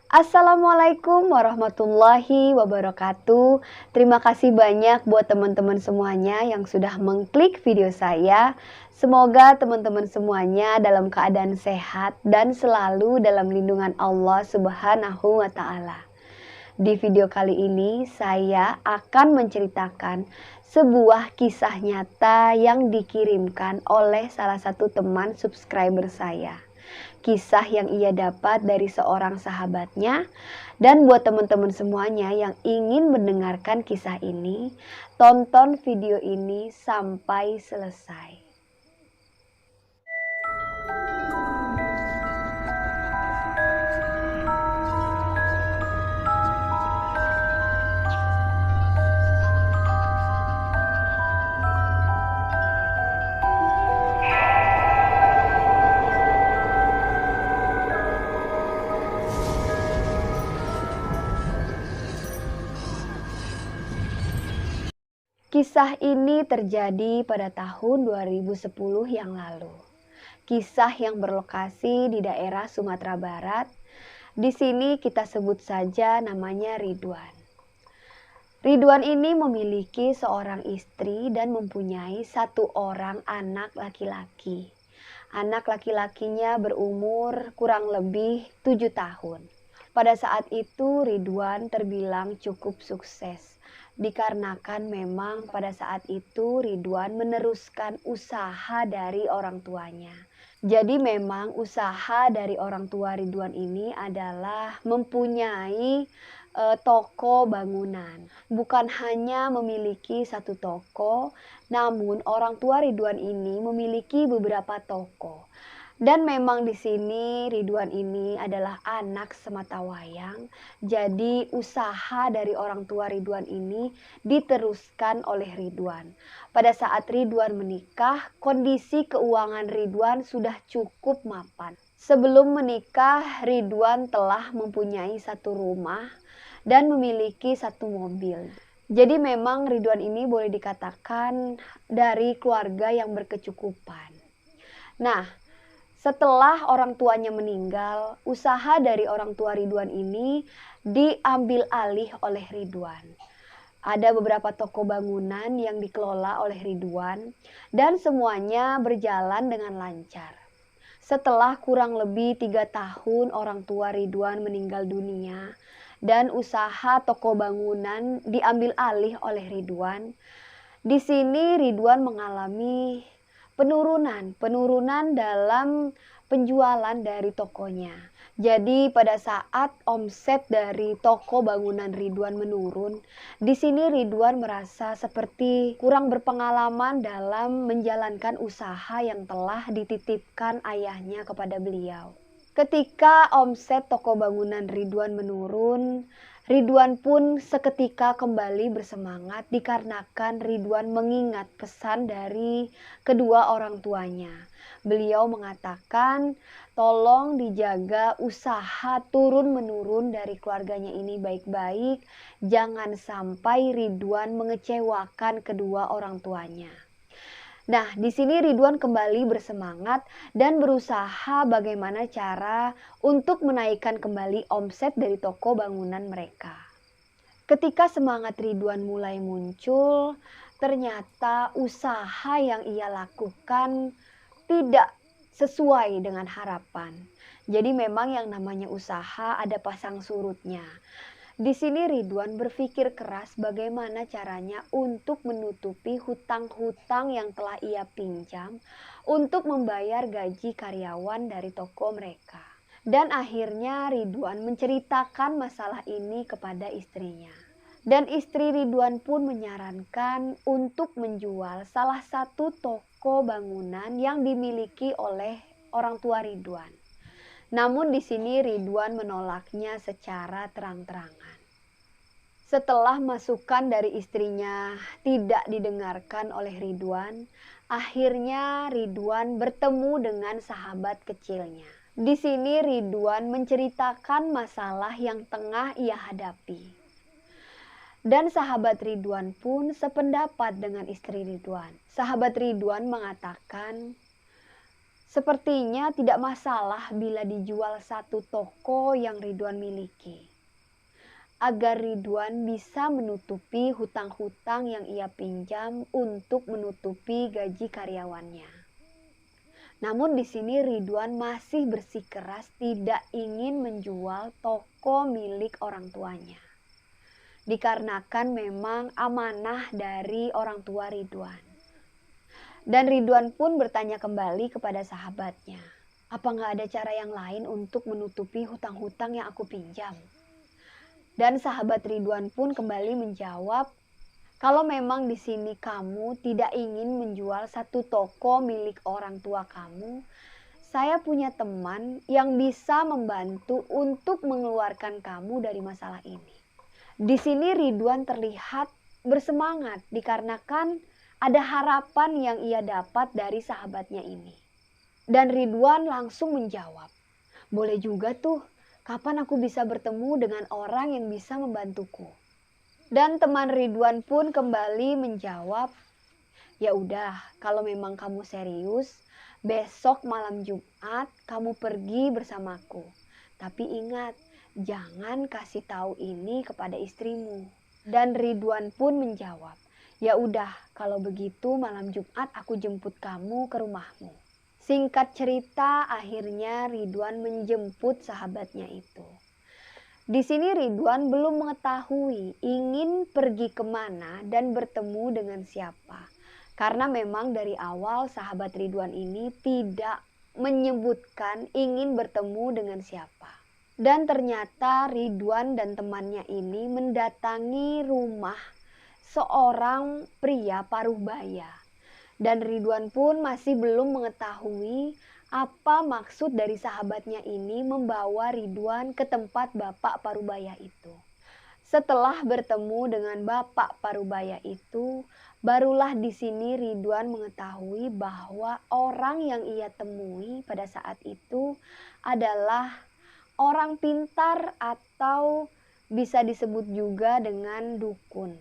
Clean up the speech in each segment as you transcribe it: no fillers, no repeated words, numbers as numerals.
Assalamualaikum warahmatullahi wabarakatuh. Terima kasih banyak buat teman-teman semuanya yang sudah mengklik video saya. Semoga teman-teman semuanya dalam keadaan sehat dan selalu dalam lindungan Allah Subhanahu wa Ta'ala. Di video kali ini, saya akan menceritakan sebuah kisah nyata yang dikirimkan oleh salah satu teman subscriber saya. Kisah yang ia dapat dari seorang sahabatnya. Dan buat teman-teman semuanya yang ingin mendengarkan kisah ini, tonton video ini sampai selesai. Kisah ini terjadi pada tahun 2010 yang lalu. Kisah yang berlokasi di daerah Sumatera Barat. Di sini kita sebut saja namanya Ridwan. Ridwan ini memiliki seorang istri dan mempunyai satu orang anak laki-laki. Anak laki-lakinya berumur kurang lebih 7 tahun. Pada saat itu Ridwan terbilang cukup sukses. Dikarenakan memang pada saat itu Ridwan meneruskan usaha dari orang tuanya. Jadi memang usaha dari orang tua Ridwan ini adalah mempunyai toko bangunan. Bukan hanya memiliki satu toko, namun orang tua Ridwan ini memiliki beberapa toko. Dan memang di sini Ridwan ini adalah anak sematawayang. Jadi usaha dari orang tua Ridwan ini diteruskan oleh Ridwan. Pada saat Ridwan menikah, kondisi keuangan Ridwan sudah cukup mapan. Sebelum menikah, Ridwan telah mempunyai satu rumah dan memiliki satu mobil. Jadi memang Ridwan ini boleh dikatakan dari keluarga yang berkecukupan. Nah, setelah orang tuanya meninggal, usaha dari orang tua Ridwan ini diambil alih oleh Ridwan. Ada beberapa toko bangunan yang dikelola oleh Ridwan dan semuanya berjalan dengan lancar. Setelah kurang lebih 3 tahun orang tua Ridwan meninggal dunia dan usaha toko bangunan diambil alih oleh Ridwan. Di sini Ridwan mengalami penurunan dalam penjualan dari tokonya. Jadi pada saat omset dari toko bangunan Ridwan menurun, di sini Ridwan merasa seperti kurang berpengalaman dalam menjalankan usaha yang telah dititipkan ayahnya kepada beliau. Ketika omset toko bangunan Ridwan menurun, Ridwan pun seketika kembali bersemangat dikarenakan Ridwan mengingat pesan dari kedua orang tuanya. Beliau mengatakan, tolong dijaga usaha turun-menurun dari keluarganya ini baik-baik. Jangan sampai Ridwan mengecewakan kedua orang tuanya. Nah, di sini Ridwan kembali bersemangat dan berusaha bagaimana cara untuk menaikkan kembali omset dari toko bangunan mereka. Ketika semangat Ridwan mulai muncul, ternyata usaha yang ia lakukan tidak sesuai dengan harapan. Jadi memang yang namanya usaha ada pasang surutnya. Di sini Ridwan berpikir keras bagaimana caranya untuk menutupi hutang-hutang yang telah ia pinjam untuk membayar gaji karyawan dari toko mereka. Dan akhirnya Ridwan menceritakan masalah ini kepada istrinya. Dan istri Ridwan pun menyarankan untuk menjual salah satu toko bangunan yang dimiliki oleh orang tua Ridwan. Namun di sini Ridwan menolaknya secara terang-terangan. Setelah masukan dari istrinya tidak didengarkan oleh Ridwan, akhirnya Ridwan bertemu dengan sahabat kecilnya. Di sini Ridwan menceritakan masalah yang tengah ia hadapi. Dan sahabat Ridwan pun sependapat dengan istri Ridwan. Sahabat Ridwan mengatakan, Sepertinya tidak masalah bila dijual satu toko yang Ridwan miliki, agar Ridwan bisa menutupi hutang-hutang yang ia pinjam untuk menutupi gaji karyawannya. Namun di sini Ridwan masih bersikeras tidak ingin menjual toko milik orang tuanya. Dikarenakan memang amanah dari orang tua Ridwan. Dan Ridwan pun bertanya kembali kepada sahabatnya, apa nggak ada cara yang lain untuk menutupi hutang-hutang yang aku pinjam? Dan sahabat Ridwan pun kembali menjawab, kalau memang di sini kamu tidak ingin menjual satu toko milik orang tua kamu, saya punya teman yang bisa membantu untuk mengeluarkan kamu dari masalah ini. Di sini Ridwan terlihat bersemangat dikarenakan ada harapan yang ia dapat dari sahabatnya ini. Dan Ridwan langsung menjawab, boleh juga tuh, kapan aku bisa bertemu dengan orang yang bisa membantuku? Dan teman Ridwan pun kembali menjawab, ya udah, kalau memang kamu serius, besok malam Jumat kamu pergi bersamaku. Tapi ingat, jangan kasih tahu ini kepada istrimu. Dan Ridwan pun menjawab, ya udah, kalau begitu malam Jumat aku jemput kamu ke rumahmu. Singkat cerita, akhirnya Ridwan menjemput sahabatnya itu. Di sini Ridwan belum mengetahui ingin pergi kemana dan bertemu dengan siapa. Karena memang dari awal sahabat Ridwan ini tidak menyebutkan ingin bertemu dengan siapa. Dan ternyata Ridwan dan temannya ini mendatangi rumah seorang pria paruh baya. Dan Ridwan pun masih belum mengetahui apa maksud dari sahabatnya ini membawa Ridwan ke tempat bapak parubaya itu. Setelah bertemu dengan bapak parubaya itu, barulah di sini Ridwan mengetahui bahwa orang yang ia temui pada saat itu adalah orang pintar atau bisa disebut juga dengan dukun.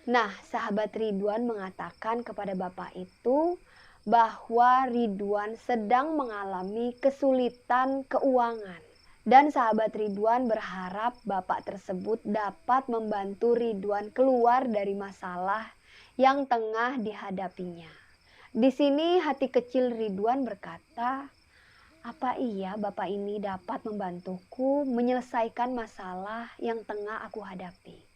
Nah, sahabat Ridwan mengatakan kepada bapak itu bahwa Ridwan sedang mengalami kesulitan keuangan. Dan sahabat Ridwan berharap bapak tersebut dapat membantu Ridwan keluar dari masalah yang tengah dihadapinya. Di sini hati kecil Ridwan berkata, apa iya bapak ini dapat membantuku menyelesaikan masalah yang tengah aku hadapi?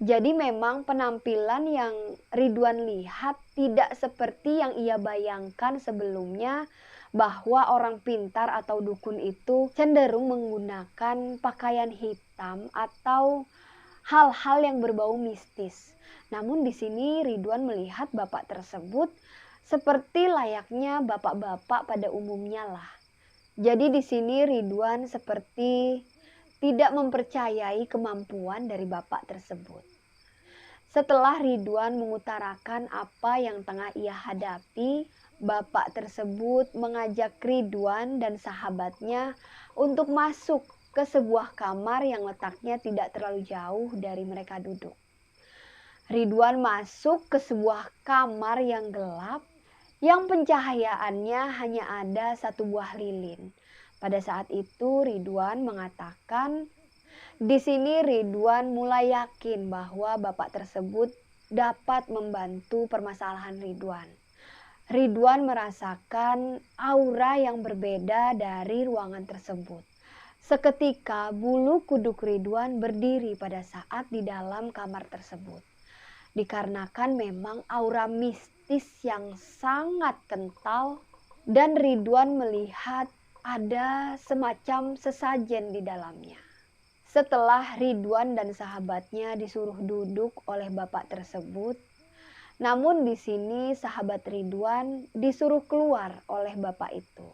Jadi memang penampilan yang Ridwan lihat tidak seperti yang ia bayangkan sebelumnya, bahwa orang pintar atau dukun itu cenderung menggunakan pakaian hitam atau hal-hal yang berbau mistis. Namun di sini Ridwan melihat bapak tersebut seperti layaknya bapak-bapak pada umumnya lah. Jadi di sini Ridwan seperti tidak mempercayai kemampuan dari bapak tersebut. Setelah Ridwan mengutarakan apa yang tengah ia hadapi, bapak tersebut mengajak Ridwan dan sahabatnya untuk masuk ke sebuah kamar yang letaknya tidak terlalu jauh dari mereka duduk. Ridwan masuk ke sebuah kamar yang gelap, yang pencahayaannya hanya ada satu buah lilin. Pada saat itu Ridwan mengatakan, di sini Ridwan mulai yakin bahwa bapak tersebut dapat membantu permasalahan Ridwan. Ridwan merasakan aura yang berbeda dari ruangan tersebut. Seketika bulu kuduk Ridwan berdiri pada saat di dalam kamar tersebut. Dikarenakan memang aura mistis yang sangat kental dan Ridwan melihat ada semacam sesajen di dalamnya. Setelah Ridwan dan sahabatnya disuruh duduk oleh bapak tersebut, namun di sini sahabat Ridwan disuruh keluar oleh bapak itu.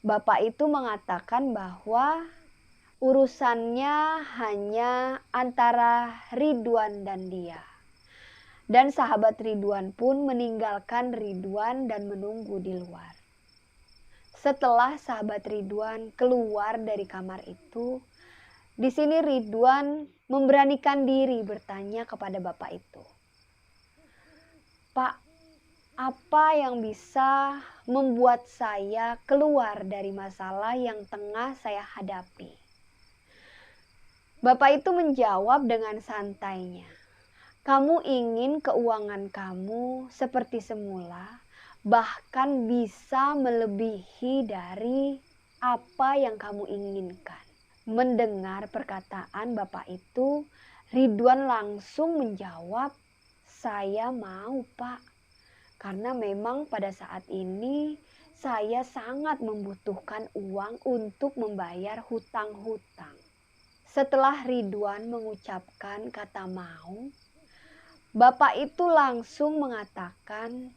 Bapak itu mengatakan bahwa urusannya hanya antara Ridwan dan dia. Dan sahabat Ridwan pun meninggalkan Ridwan dan menunggu di luar. Setelah sahabat Ridwan keluar dari kamar itu, di sini Ridwan memberanikan diri bertanya kepada bapak itu, "Pak, apa yang bisa membuat saya keluar dari masalah yang tengah saya hadapi. Bapak itu menjawab dengan santainya, "Kamu ingin keuangan kamu seperti semula, bahkan bisa melebihi dari apa yang kamu inginkan." Mendengar perkataan Bapak itu, Ridwan langsung menjawab, "Saya mau, Pak. Karena memang pada saat ini saya sangat membutuhkan uang untuk membayar hutang-hutang." Setelah Ridwan mengucapkan kata mau, Bapak itu langsung mengatakan,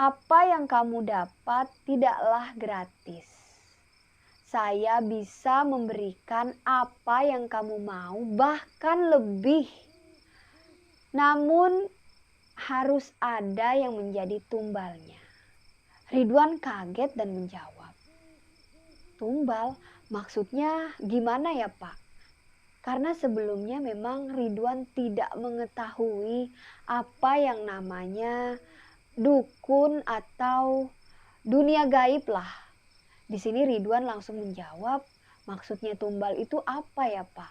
"Apa yang kamu dapat tidaklah gratis. Saya bisa memberikan apa yang kamu mau, bahkan lebih. Namun harus ada yang menjadi tumbalnya." Ridwan kaget dan menjawab, "Tumbal? Maksudnya gimana ya, Pak?" Karena sebelumnya memang Ridwan tidak mengetahui apa yang namanya dukun atau dunia gaib lah. Di sini Ridwan langsung menjawab, "Maksudnya tumbal itu apa ya, Pak?"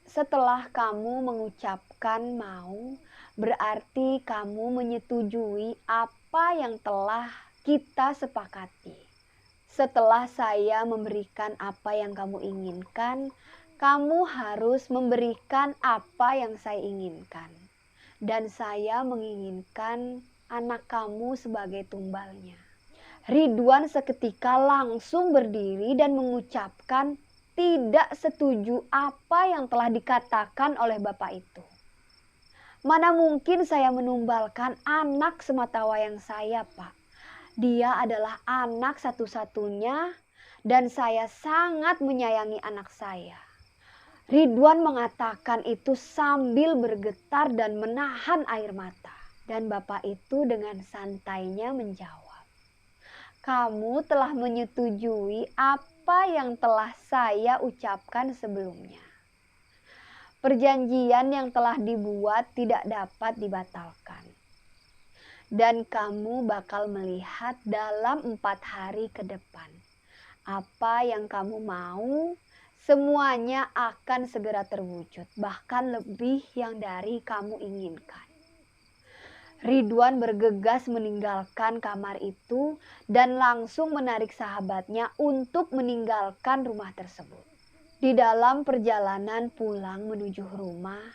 "Setelah kamu mengucapkan mau, berarti kamu menyetujui apa yang telah kita sepakati. Setelah saya memberikan apa yang kamu inginkan, kamu harus memberikan apa yang saya inginkan. Dan saya menginginkan anak kamu sebagai tumbalnya." Ridwan seketika langsung berdiri dan mengucapkan tidak setuju apa yang telah dikatakan oleh Bapak itu. "Mana mungkin saya menumbalkan anak sematawayang saya, Pak. Dia adalah anak satu-satunya dan saya sangat menyayangi anak saya." Ridwan mengatakan itu sambil bergetar dan menahan air mata. Dan Bapak itu dengan santainya menjawab, "Kamu telah menyetujui apa yang telah saya ucapkan sebelumnya. Perjanjian yang telah dibuat tidak dapat dibatalkan. Dan kamu bakal melihat dalam 4 hari ke depan. Apa yang kamu mau, semuanya akan segera terwujud, bahkan lebih yang dari kamu inginkan." Ridwan bergegas meninggalkan kamar itu dan langsung menarik sahabatnya untuk meninggalkan rumah tersebut. Di dalam perjalanan pulang menuju rumah,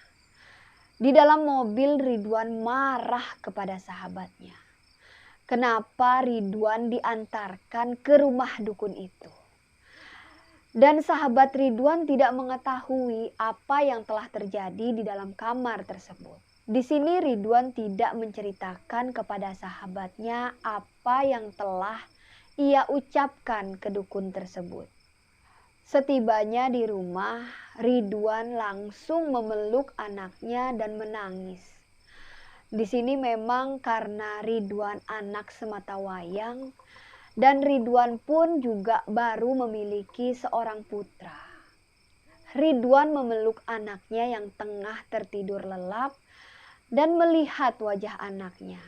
di dalam mobil Ridwan marah kepada sahabatnya. Kenapa Ridwan diantarkan ke rumah dukun itu? Dan sahabat Ridwan tidak mengetahui apa yang telah terjadi di dalam kamar tersebut. Di sini Ridwan tidak menceritakan kepada sahabatnya apa yang telah ia ucapkan ke dukun tersebut. Setibanya di rumah, Ridwan langsung memeluk anaknya dan menangis. Di sini memang karena Ridwan anak sematawayang dan Ridwan pun juga baru memiliki seorang putra. Ridwan memeluk anaknya yang tengah tertidur lelap dan melihat wajah anaknya.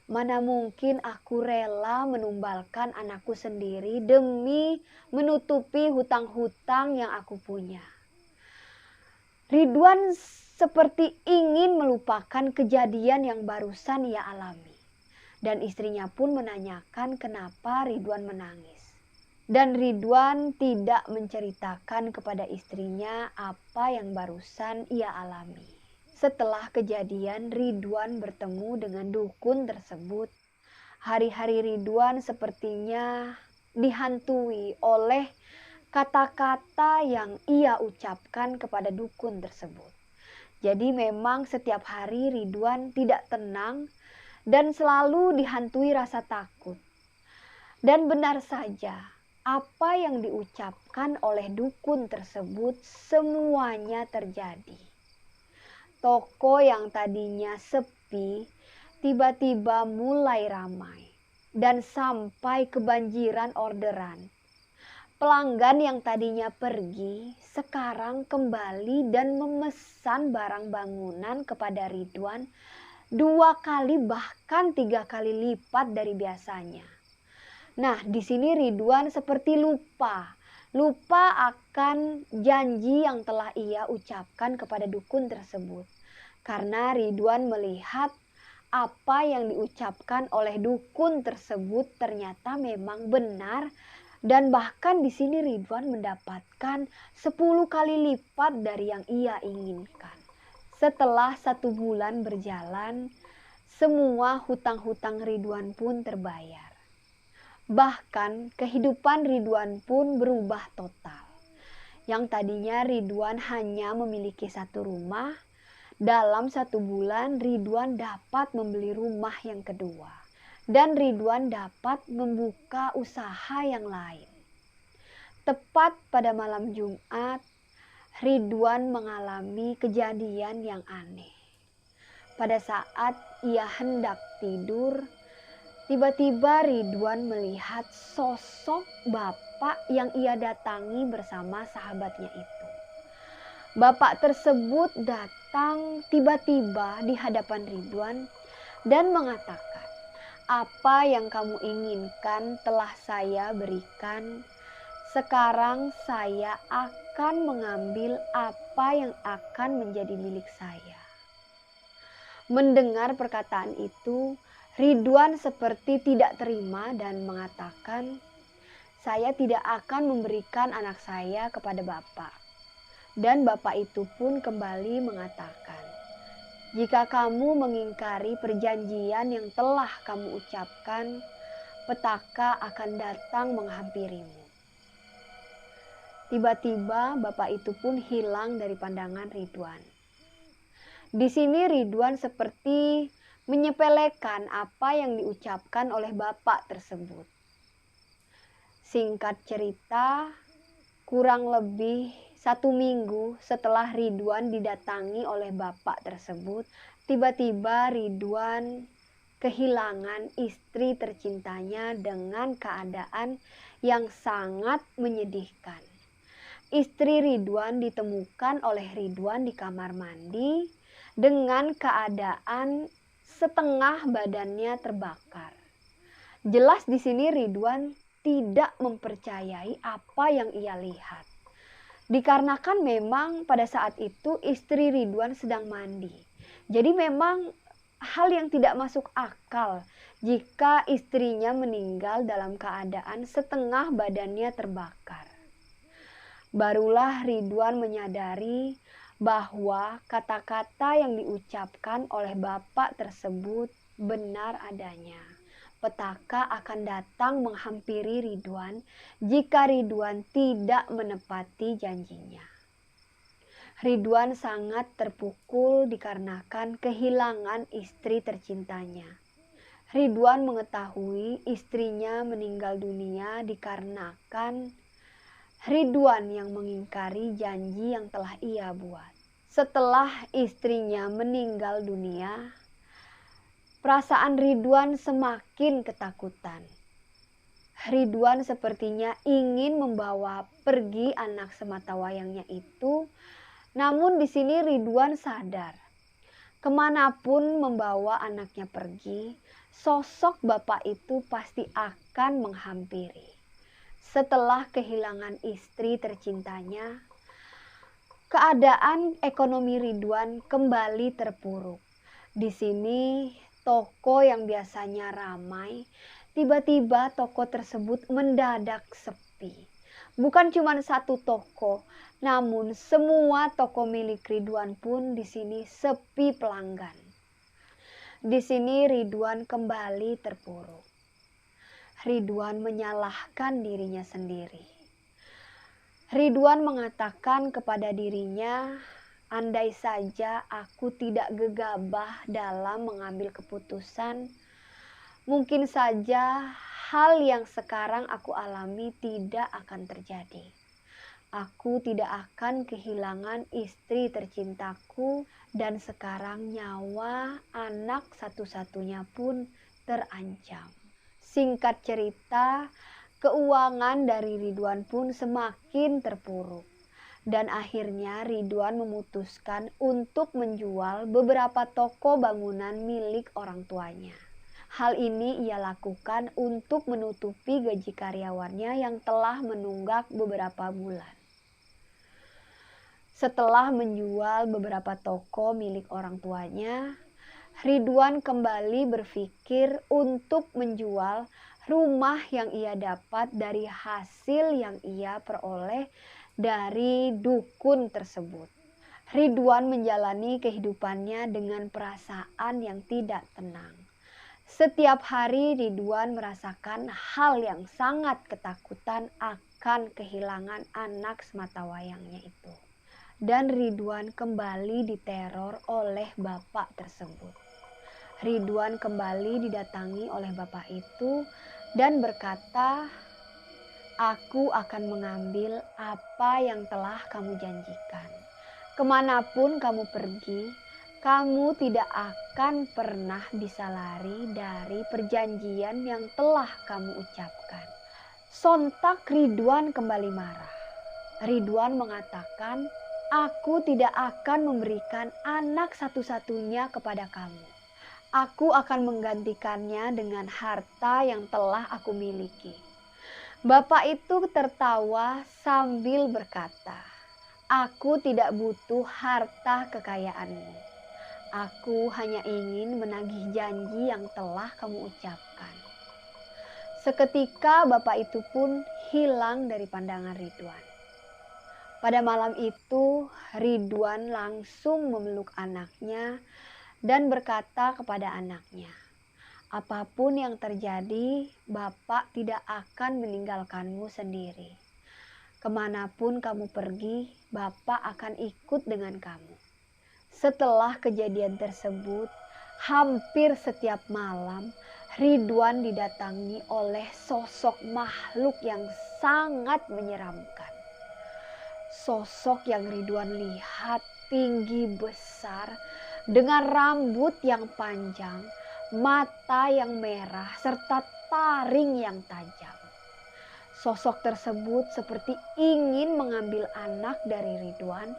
"Mana mungkin aku rela menumbalkan anakku sendiri demi menutupi hutang-hutang yang aku punya." Ridwan seperti ingin melupakan kejadian yang barusan ia alami. Dan istrinya pun menanyakan kenapa Ridwan menangis. Dan Ridwan tidak menceritakan kepada istrinya apa yang barusan ia alami. Setelah kejadian Ridwan bertemu dengan dukun tersebut, hari-hari Ridwan sepertinya dihantui oleh kata-kata yang ia ucapkan kepada dukun tersebut. Jadi memang setiap hari Ridwan tidak tenang dan selalu dihantui rasa takut. Dan benar saja, apa yang diucapkan oleh dukun tersebut semuanya terjadi. Toko yang tadinya sepi tiba-tiba mulai ramai dan sampai kebanjiran orderan. Pelanggan yang tadinya pergi sekarang kembali dan memesan barang bangunan kepada Ridwan 2 kali bahkan 3 kali lipat dari biasanya. Nah, di sini Ridwan seperti lupa akan janji yang telah ia ucapkan kepada dukun tersebut. Karena Ridwan melihat apa yang diucapkan oleh dukun tersebut ternyata memang benar, dan bahkan di sini Ridwan mendapatkan 10 kali lipat dari yang ia inginkan. Setelah 1 bulan berjalan, semua hutang-hutang Ridwan pun terbayar. Bahkan kehidupan Ridwan pun berubah total. Yang tadinya Ridwan hanya memiliki 1 rumah, dalam 1 bulan Ridwan dapat membeli rumah yang kedua. Dan Ridwan dapat membuka usaha yang lain. Tepat pada malam Jumat, Ridwan mengalami kejadian yang aneh. Pada saat ia hendak tidur, tiba-tiba Ridwan melihat sosok bapak yang ia datangi bersama sahabatnya itu. Bapak tersebut datang tiba-tiba di hadapan Ridwan dan mengatakan, "Apa yang kamu inginkan telah saya berikan. Sekarang saya akan mengambil apa yang akan menjadi milik saya." Mendengar perkataan itu, Ridwan seperti tidak terima dan mengatakan, "Saya tidak akan memberikan anak saya kepada Bapak." Dan bapak itu pun kembali mengatakan, "Jika kamu mengingkari perjanjian yang telah kamu ucapkan, petaka akan datang menghampirimu." Tiba-tiba bapak itu pun hilang dari pandangan Ridwan. Di sini Ridwan seperti menyepelekan apa yang diucapkan oleh bapak tersebut. Singkat cerita, kurang lebih 1 minggu setelah Ridwan didatangi oleh bapak tersebut, tiba-tiba Ridwan kehilangan istri tercintanya dengan keadaan yang sangat menyedihkan. Istri Ridwan ditemukan oleh Ridwan di kamar mandi dengan keadaan setengah badannya terbakar. Jelas di sini Ridwan tidak mempercayai apa yang ia lihat. Dikarenakan memang pada saat itu istri Ridwan sedang mandi. Jadi memang hal yang tidak masuk akal jika istrinya meninggal dalam keadaan setengah badannya terbakar. Barulah Ridwan menyadari bahwa kata-kata yang diucapkan oleh bapak tersebut benar adanya. Petaka akan datang menghampiri Ridwan jika Ridwan tidak menepati janjinya. Ridwan sangat terpukul dikarenakan kehilangan istri tercintanya. Ridwan mengetahui istrinya meninggal dunia dikarenakan Ridwan yang mengingkari janji yang telah ia buat. Setelah istrinya meninggal dunia, perasaan Ridwan semakin ketakutan. Ridwan sepertinya ingin membawa pergi anak sematawayangnya itu, namun di sini Ridwan sadar, kemanapun membawa anaknya pergi, sosok bapak itu pasti akan menghampiri. Setelah kehilangan istri tercintanya, keadaan ekonomi Ridwan kembali terpuruk. Di sini toko yang biasanya ramai, tiba-tiba toko tersebut mendadak sepi. Bukan cuma 1 toko, namun semua toko milik Ridwan pun di sini sepi pelanggan. Di sini Ridwan kembali terpuruk. Ridwan menyalahkan dirinya sendiri. Ridwan mengatakan kepada dirinya, "Andai saja aku tidak gegabah dalam mengambil keputusan, mungkin saja hal yang sekarang aku alami tidak akan terjadi. Aku tidak akan kehilangan istri tercintaku dan sekarang nyawa anak satu-satunya pun terancam." Singkat cerita, keuangan dari Ridwan pun semakin terpuruk. Dan akhirnya Ridwan memutuskan untuk menjual beberapa toko bangunan milik orang tuanya. Hal ini ia lakukan untuk menutupi gaji karyawannya yang telah menunggak beberapa bulan. Setelah menjual beberapa toko milik orang tuanya, Ridwan kembali berpikir untuk menjual rumah yang ia dapat dari hasil yang ia peroleh dari dukun tersebut. Ridwan menjalani kehidupannya dengan perasaan yang tidak tenang. Setiap hari Ridwan merasakan hal yang sangat ketakutan akan kehilangan anak sematawayangnya itu. Dan Ridwan kembali diteror oleh bapak tersebut. Ridwan kembali didatangi oleh bapak itu dan berkata, "Aku akan mengambil apa yang telah kamu janjikan. Kemanapun kamu pergi, kamu tidak akan pernah bisa lari dari perjanjian yang telah kamu ucapkan." Sontak Ridwan kembali marah. Ridwan mengatakan, "Aku tidak akan memberikan anak satu-satunya kepada kamu. Aku akan menggantikannya dengan harta yang telah aku miliki." Bapak itu tertawa sambil berkata, "Aku tidak butuh harta kekayaanmu. Aku hanya ingin menagih janji yang telah kamu ucapkan." Seketika bapak itu pun hilang dari pandangan Ridwan. Pada malam itu Ridwan langsung memeluk anaknya dan berkata kepada anaknya, "Apapun yang terjadi, Bapak tidak akan meninggalkanmu sendiri. Kemanapun kamu pergi, Bapak akan ikut dengan kamu." Setelah kejadian tersebut, hampir setiap malam Ridwan didatangi oleh sosok makhluk yang sangat menyeramkan. Sosok yang Ridwan lihat tinggi besar dengan rambut yang panjang, mata yang merah, serta taring yang tajam. Sosok tersebut seperti ingin mengambil anak dari Ridwan.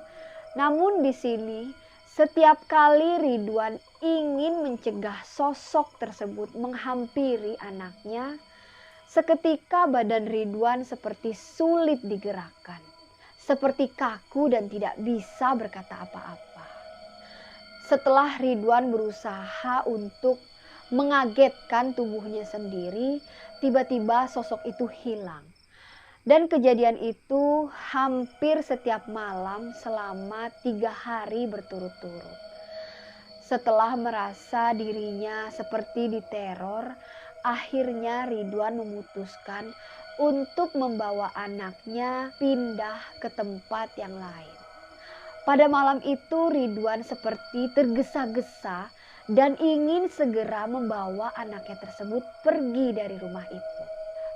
Namun di sini setiap kali Ridwan ingin mencegah sosok tersebut menghampiri anaknya, seketika badan Ridwan seperti sulit digerakkan, seperti kaku dan tidak bisa berkata apa-apa. Setelah Ridwan berusaha untuk mengagetkan tubuhnya sendiri, tiba-tiba sosok itu hilang. Dan kejadian itu hampir setiap malam selama 3 hari berturut-turut. Setelah merasa dirinya seperti diteror, akhirnya Ridwan memutuskan untuk membawa anaknya pindah ke tempat yang lain. Pada malam itu Ridwan seperti tergesa-gesa dan ingin segera membawa anaknya tersebut pergi dari rumah itu.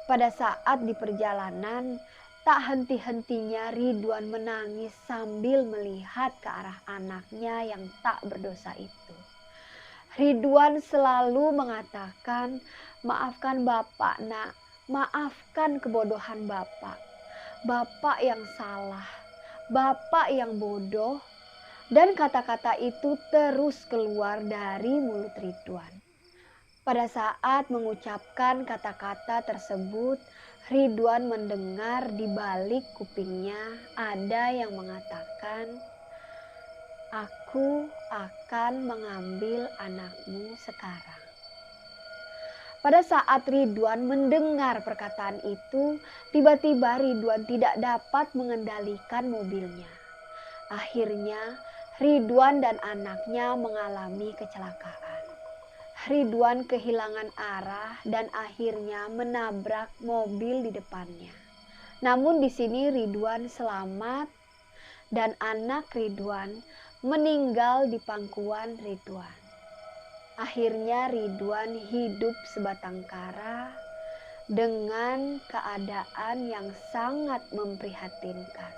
Pada saat di perjalanan, tak henti-hentinya Ridwan menangis sambil melihat ke arah anaknya yang tak berdosa itu. Ridwan selalu mengatakan, "Maafkan Bapak, Nak. Maafkan kebodohan Bapak. Bapak yang salah. Bapak yang bodoh." Dan kata-kata itu terus keluar dari mulut Ridwan. Pada saat mengucapkan kata-kata tersebut, Ridwan mendengar di balik kupingnya ada yang mengatakan, "Aku akan mengambil anakmu sekarang." Pada saat Ridwan mendengar perkataan itu, tiba-tiba Ridwan tidak dapat mengendalikan mobilnya. Akhirnya Ridwan dan anaknya mengalami kecelakaan. Ridwan kehilangan arah dan akhirnya menabrak mobil di depannya. Namun di sini Ridwan selamat dan anak Ridwan meninggal di pangkuan Ridwan. Akhirnya Ridwan hidup sebatang kara dengan keadaan yang sangat memprihatinkan.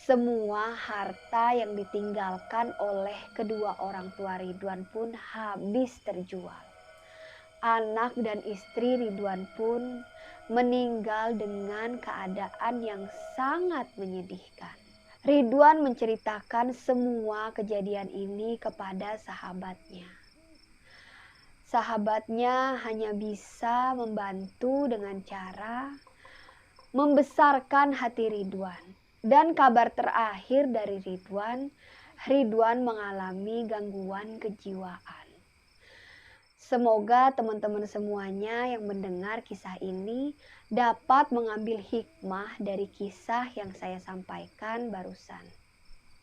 Semua harta yang ditinggalkan oleh kedua orang tua Ridwan pun habis terjual. Anak dan istri Ridwan pun meninggal dengan keadaan yang sangat menyedihkan. Ridwan menceritakan semua kejadian ini kepada sahabatnya. Sahabatnya hanya bisa membantu dengan cara membesarkan hati Ridwan. Dan kabar terakhir dari Ridwan, Ridwan mengalami gangguan kejiwaan. Semoga teman-teman semuanya yang mendengar kisah ini dapat mengambil hikmah dari kisah yang saya sampaikan barusan.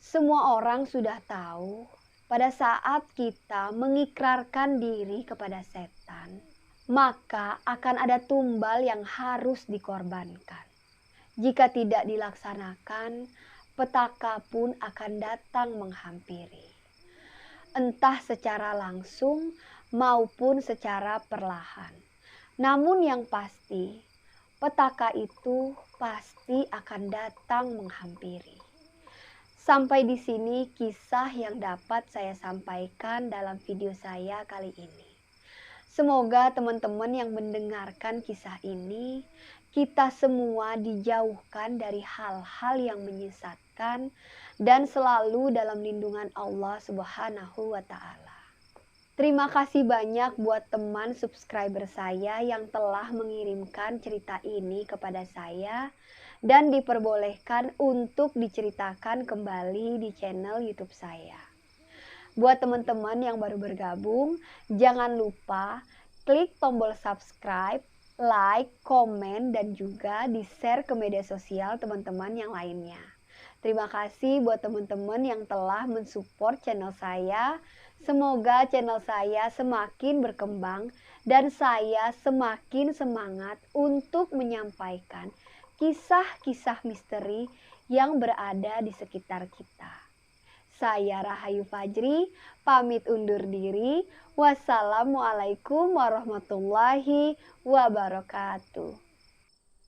Semua orang sudah tahu, pada saat kita mengikrarkan diri kepada setan, maka akan ada tumbal yang harus dikorbankan. Jika tidak dilaksanakan, petaka pun akan datang menghampiri. Entah secara langsung maupun secara perlahan. Namun yang pasti, petaka itu pasti akan datang menghampiri. Sampai di sini kisah yang dapat saya sampaikan dalam video saya kali ini. Semoga teman-teman yang mendengarkan kisah ini, kita semua dijauhkan dari hal-hal yang menyesatkan dan selalu dalam lindungan Allah Subhanahu wa Ta'ala. Terima kasih banyak buat teman subscriber saya yang telah mengirimkan cerita ini kepada saya dan diperbolehkan untuk diceritakan kembali di channel YouTube saya. Buat teman-teman yang baru bergabung, jangan lupa klik tombol subscribe, like, komen, dan juga di-share ke media sosial teman-teman yang lainnya. Terima kasih buat teman-teman yang telah mensupport channel saya. Semoga channel saya semakin berkembang dan saya semakin semangat untuk menyampaikan kisah-kisah misteri yang berada di sekitar kita. Saya Rahayu Fajri, pamit undur diri. Wassalamualaikum warahmatullahi wabarakatuh.